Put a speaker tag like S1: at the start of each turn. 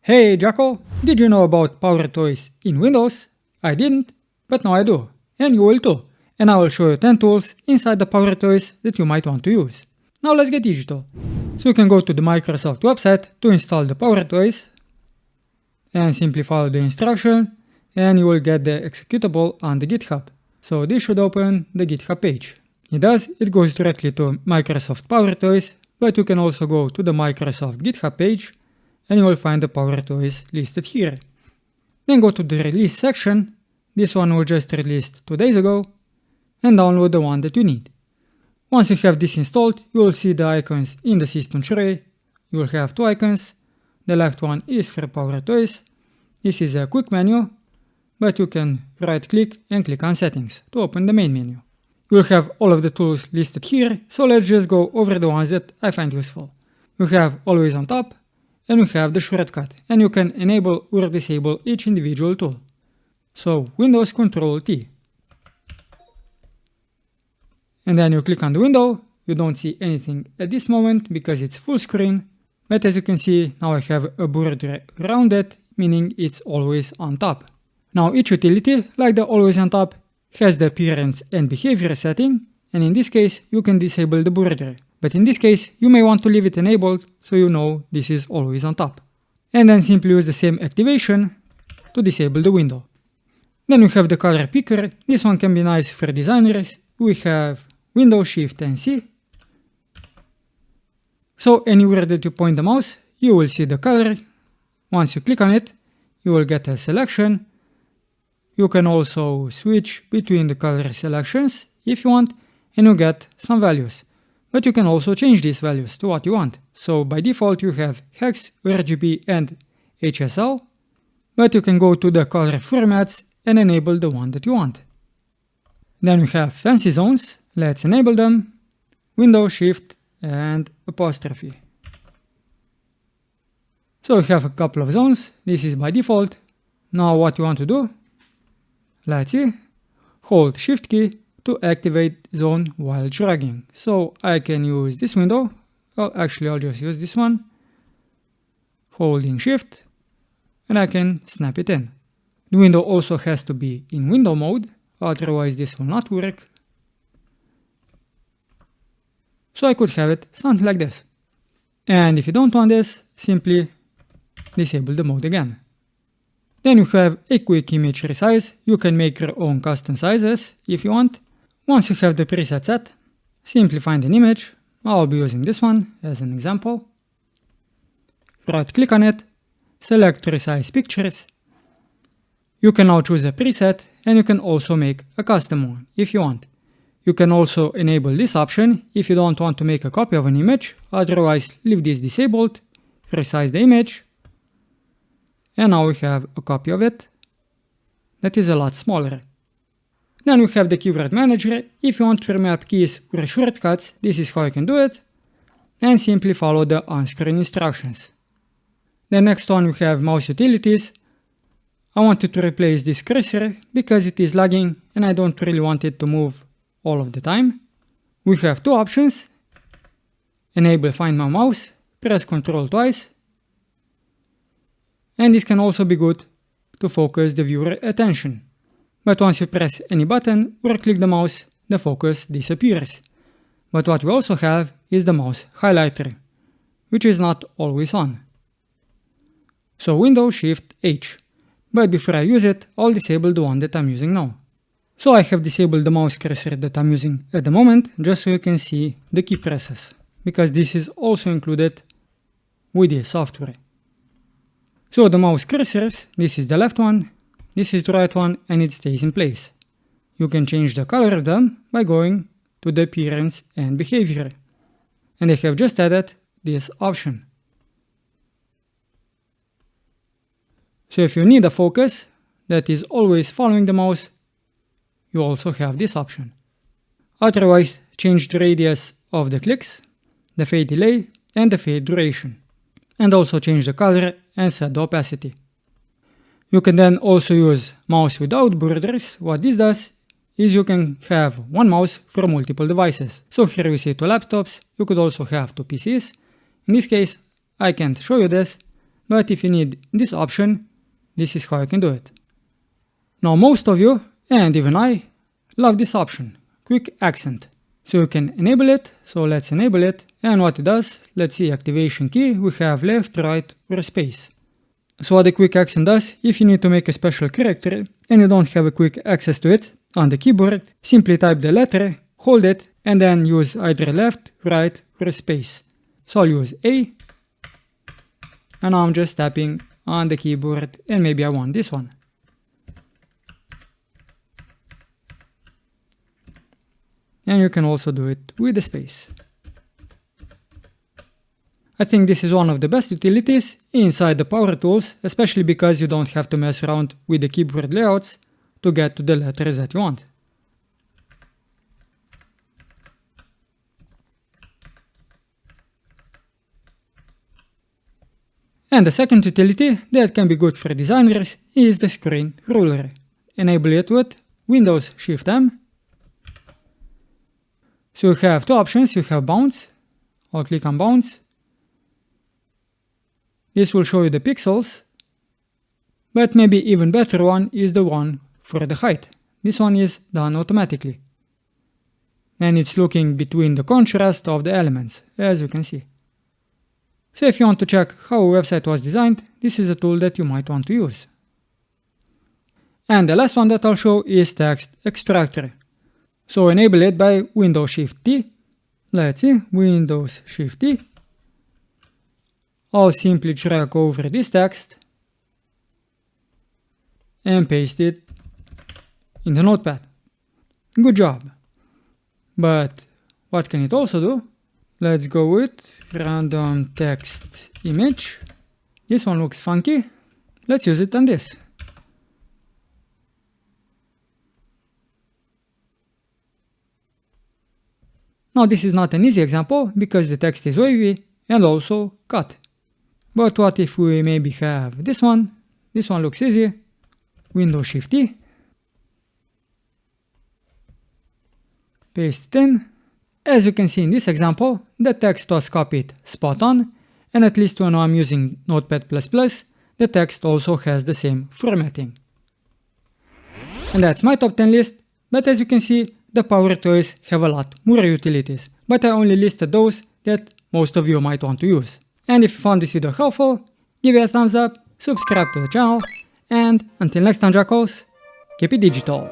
S1: Hey Jackal, did you know about PowerToys in Windows? I didn't, but now I do, and you will too. And I will show you 10 tools inside the PowerToys that you might want to use. Now let's get digital. So you can go to the Microsoft website to install the PowerToys and simply follow the instruction and you will get the executable on the GitHub. So this should open the GitHub page. It does, it goes directly to Microsoft PowerToys, but you can also go to the Microsoft GitHub page and you will find the PowerToys listed here. Then go to the release section. This one was just released 2 days ago, and download the one that you need. Once you have this installed, you will see the icons in the system tray. You will have 2 icons. The left one is for PowerToys. This is a quick menu, but you can right click and click on settings to open the main menu. You will have all of the tools listed here, so let's just go over the ones that I find useful. You have always on top, and we have the shortcut, and you can enable or disable each individual tool. So Windows Control T. And then you click on the window. You don't see anything at this moment because it's full screen, but as you can see, now I have a border around it, meaning it's always on top. Now each utility, like the always on top, has the appearance and behavior setting, and in this case you can disable the border. But in this case, you may want to leave it enabled so you know this is always on top. And then simply use the same activation to disable the window. Then we have the color picker. This one can be nice for designers. We have Windows Shift and C. So anywhere that you point the mouse, you will see the color. Once you click on it, you will get a selection. You can also switch between the color selections if you want, and you get some values. But you can also change these values to what you want. So by default you have hex, RGB and HSL, but you can go to the color formats and enable the one that you want. Then we have fancy zones. Let's enable them. Windows Shift and apostrophe. So we have a couple of zones. This is by default. Now what you want to do? Let's see. Hold Shift key to activate zone while dragging. So I can use this window. Well, actually I'll just use this one. Holding Shift, and I can snap it in. The window also has to be in window mode, otherwise this will not work. So I could have it something like this. And if you don't want this, simply disable the mode again. Then you have a quick image resize. You can make your own custom sizes if you want. Once you have the preset set, simply find an image. I'll be using this one as an example. Right click on it, select Resize Pictures. You can now choose a preset, and you can also make a custom one if you want. You can also enable this option if you don't want to make a copy of an image, otherwise leave this disabled, resize the image, and now we have a copy of it that is a lot smaller. Then we have the keyboard manager. If you want to remap keys or shortcuts, this is how you can do it, and simply follow the on-screen instructions. The next one we have mouse utilities. I wanted to replace this cursor because it is lagging and I don't really want it to move all of the time. We have 2 options. Enable Find My Mouse, press Ctrl twice, and this can also be good to focus the viewer attention. But once you press any button or click the mouse, the focus disappears. But what we also have is the mouse highlighter, which is not always on. So Windows Shift H. But before I use it, I'll disable the one that I'm using now. So I have disabled the mouse cursor that I'm using at the moment, just so you can see the key presses, because this is also included with this software. So the mouse cursors, this is the left one, this is the right one, and it stays in place. You can change the color of them by going to the appearance and behavior. And I have just added this option. So if you need a focus that is always following the mouse, you also have this option. Otherwise, change the radius of the clicks, the fade delay, and the fade duration. And also change the color and set the opacity. You can then also use mouse without borders. What this does is you can have one mouse for multiple devices. So here we see 2 laptops. You could also have 2 PCs. In this case, I can't show you this, but if you need this option, this is how you can do it. Now most of you, and even I, love this option, quick accent. So you can enable it, so let's enable it, and what it does, let's see activation key, we have left, right, or space. So what the quick accent does, if you need to make a special character and you don't have a quick access to it on the keyboard, simply type the letter, hold it, and then use either left, right, or space. So I'll use A, and now I'm just tapping on the keyboard, and maybe I want this one. And you can also do it with the space. I think this is one of the best utilities inside the PowerTools, especially because you don't have to mess around with the keyboard layouts to get to the letters that you want. And the second utility that can be good for designers is the screen ruler. Enable it with Windows Shift M. So you have two options, you have bounce. I'll click on bounce. This will show you the pixels, but maybe even better one is the one for the height. This one is done automatically. And it's looking between the contrast of the elements, as you can see. So if you want to check how a website was designed, this is a tool that you might want to use. And the last one that I'll show is Text Extractor. So enable it by Windows Shift T. Let's see, Windows Shift T. I'll simply drag over this text and paste it in the notepad. Good job. But what can it also do? Let's go with random text image. This one looks funky. Let's use it on this. Now this is not an easy example because the text is wavy and also cut. But what if we maybe have this one? This one looks easy. Windows Shift T. Paste it in. As you can see in this example, the text was copied spot on, and at least when I'm using Notepad++, the text also has the same formatting. And that's my top 10 list, but as you can see, the PowerToys have a lot more utilities, but I only listed those that most of you might want to use. And if you found this video helpful, give it a thumbs up, subscribe to the channel, and until next time jackals, keep it digital.